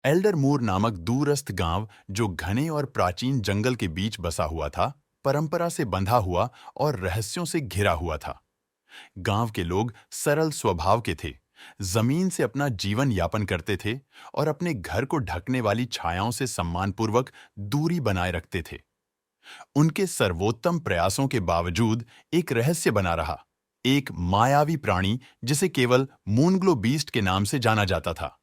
एल्डरमूर नामक दूरस्थ गांव, जो घने और प्राचीन जंगल के बीच बसा हुआ था, परंपरा से बंधा हुआ और रहस्यों से घिरा हुआ था। गांव के लोग सरल स्वभाव के थे, जमीन से अपना जीवन यापन करते थे और अपने घर को ढकने वाली छायाओं से सम्मानपूर्वक दूरी बनाए रखते थे। उनके सर्वोत्तम प्रयासों के बावजूद एक रहस्य बना रहा, एक मायावी प्राणी जिसे केवल मूनग्लो बीस्ट के नाम से जाना जाता था।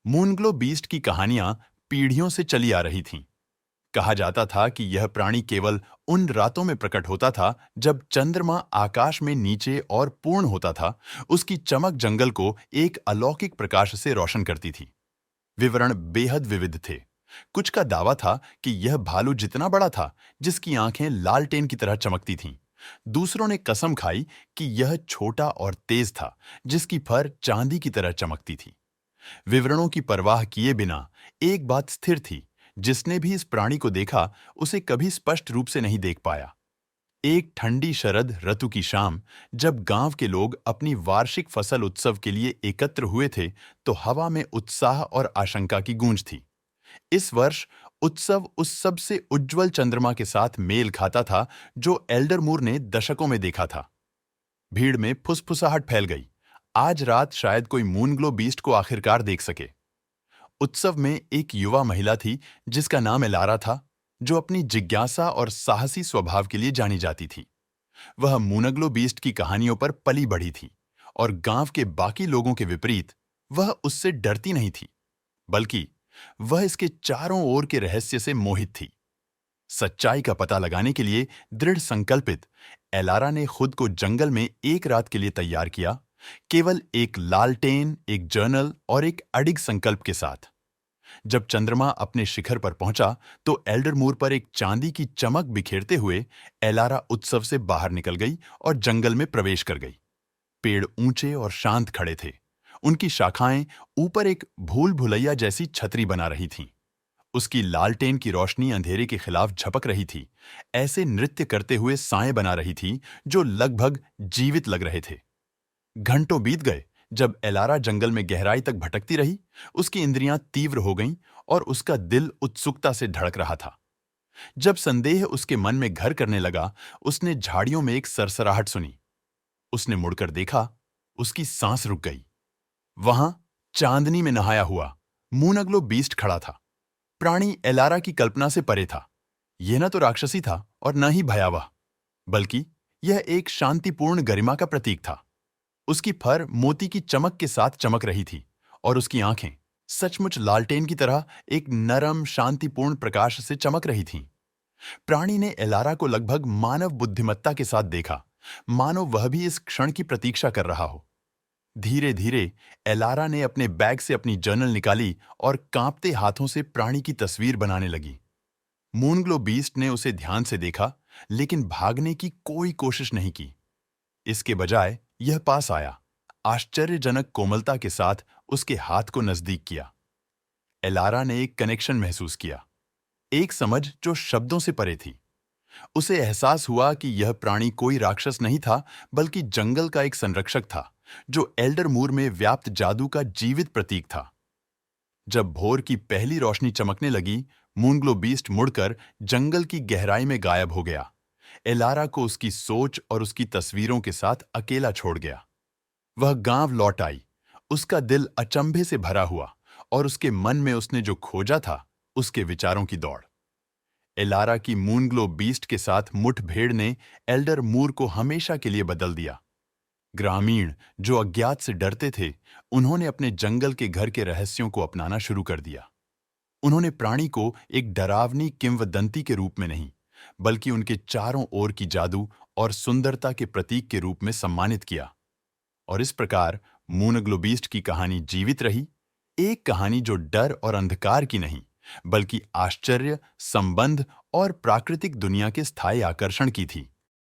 मूनग्लो बीस्ट की कहानियां पीढ़ियों से चली आ रही थीं। कहा जाता था कि यह प्राणी केवल उन रातों में प्रकट होता था जब चंद्रमा आकाश में नीचे और पूर्ण होता था। उसकी चमक जंगल को एक अलौकिक प्रकाश से रोशन करती थी। विवरण बेहद विविध थे। कुछ का दावा था कि यह भालू जितना बड़ा था, जिसकी आंखें लालटेन की तरह चमकती थीं। दूसरों ने कसम खाई कि यह छोटा और तेज था, जिसकी फर चांदी की तरह चमकती थी। विवरणों की परवाह किए बिना एक बात स्थिर थी, जिसने भी इस प्राणी को देखा उसे कभी स्पष्ट रूप से नहीं देख पाया। एक ठंडी शरद ऋतु की शाम, जब गांव के लोग अपनी वार्षिक फसल उत्सव के लिए एकत्र हुए थे, तो हवा में उत्साह और आशंका की गूंज थी। इस वर्ष उत्सव उस सबसे उज्जवल चंद्रमा के साथ मेल खाता था जो एल्डरमूर ने दशकों में देखा था। भीड़ में फुसफुसाहट फैल गई। आज रात शायद कोई मूनग्लो बीस्ट को आखिरकार देख सके। उत्सव में एक युवा महिला थी जिसका नाम एलारा था, जो अपनी जिज्ञासा और साहसी स्वभाव के लिए जानी जाती थी। वह मूनग्लो बीस्ट की कहानियों पर पली बढ़ी थी और गांव के बाकी लोगों के विपरीत वह उससे डरती नहीं थी, बल्कि वह इसके चारों ओर के रहस्य से मोहित थी। सच्चाई का पता लगाने के लिए दृढ़ संकल्पित, एलारा ने खुद को जंगल में एक रात के लिए तैयार किया, केवल एक लालटेन, एक जर्नल और एक अडिग संकल्प के साथ। जब चंद्रमा अपने शिखर पर पहुंचा, तो एल्डरमूर पर एक चांदी की चमक बिखेरते हुए एलारा उत्सव से बाहर निकल गई और जंगल में प्रवेश कर गई। पेड़ ऊंचे और शांत खड़े थे। उनकी शाखाएं ऊपर एक भूल भुलैया जैसी छतरी बना रही थीं। उसकी लालटेन की रोशनी अंधेरे के खिलाफ झपक रही थी, ऐसे नृत्य करते हुए साएं बना रही थी जो लगभग जीवित लग रहे थे। घंटों बीत गए। जब एलारा जंगल में गहराई तक भटकती रही, उसकी इंद्रियां तीव्र हो गईं और उसका दिल उत्सुकता से धड़क रहा था। जब संदेह उसके मन में घर करने लगा, उसने झाड़ियों में एक सरसराहट सुनी। उसने मुड़कर देखा, उसकी सांस रुक गई। वहां चांदनी में नहाया हुआ मूनग्लो बीस्ट खड़ा था। प्राणी एलारा की कल्पना से परे था। यह न तो राक्षसी था और न ही भयावह, बल्कि यह एक शांतिपूर्ण गरिमा का प्रतीक था। उसकी फर मोती की चमक के साथ चमक रही थी और उसकी आंखें सचमुच लालटेन की तरह एक नरम, शांतिपूर्ण प्रकाश से चमक रही थीं। प्राणी ने एलारा को लगभग मानव बुद्धिमत्ता के साथ देखा, मानो वह भी इस क्षण की प्रतीक्षा कर रहा हो। धीरे धीरे एलारा ने अपने बैग से अपनी जर्नल निकाली और कांपते हाथों से प्राणी की तस्वीर बनाने लगी। मूनग्लो बीस्ट ने उसे ध्यान से देखा, लेकिन भागने की कोई कोशिश नहीं की। इसके बजाय यह पास आया, आश्चर्यजनक कोमलता के साथ उसके हाथ को नजदीक किया। एलारा ने एक कनेक्शन महसूस किया, एक समझ जो शब्दों से परे थी। उसे एहसास हुआ कि यह प्राणी कोई राक्षस नहीं था, बल्कि जंगल का एक संरक्षक था, जो एल्डरमूर में व्याप्त जादू का जीवित प्रतीक था। जब भोर की पहली रोशनी चमकने लगी, मूनग्लो बीस्ट मुड़कर जंगल की गहराई में गायब हो गया। एलारा को उसकी सोच और उसकी तस्वीरों के साथ अकेला छोड़ गया। वह गांव लौट आई, उसका दिल अचंभे से भरा हुआ और उसके मन में उसने जो खोजा था, उसके विचारों की दौड़। एलारा की मूनग्लो बीस्ट के साथ मुठभेड़ ने एल्डरमूर को हमेशा के लिए बदल दिया। ग्रामीण जो अज्ञात से डरते थे, उन्होंने अपने जंगल के घर के रहस्यों को अपनाना शुरू कर दिया। उन्होंने प्राणी को एक डरावनी किंवदंती के रूप में नहीं, बल्कि उनके चारों ओर की जादू और सुंदरता के प्रतीक के रूप में सम्मानित किया। और इस प्रकार मूनग्लो बीस्ट की कहानी जीवित रही, एक कहानी जो डर और अंधकार की नहीं, बल्कि आश्चर्य, संबंध और प्राकृतिक दुनिया के स्थायी आकर्षण की थी।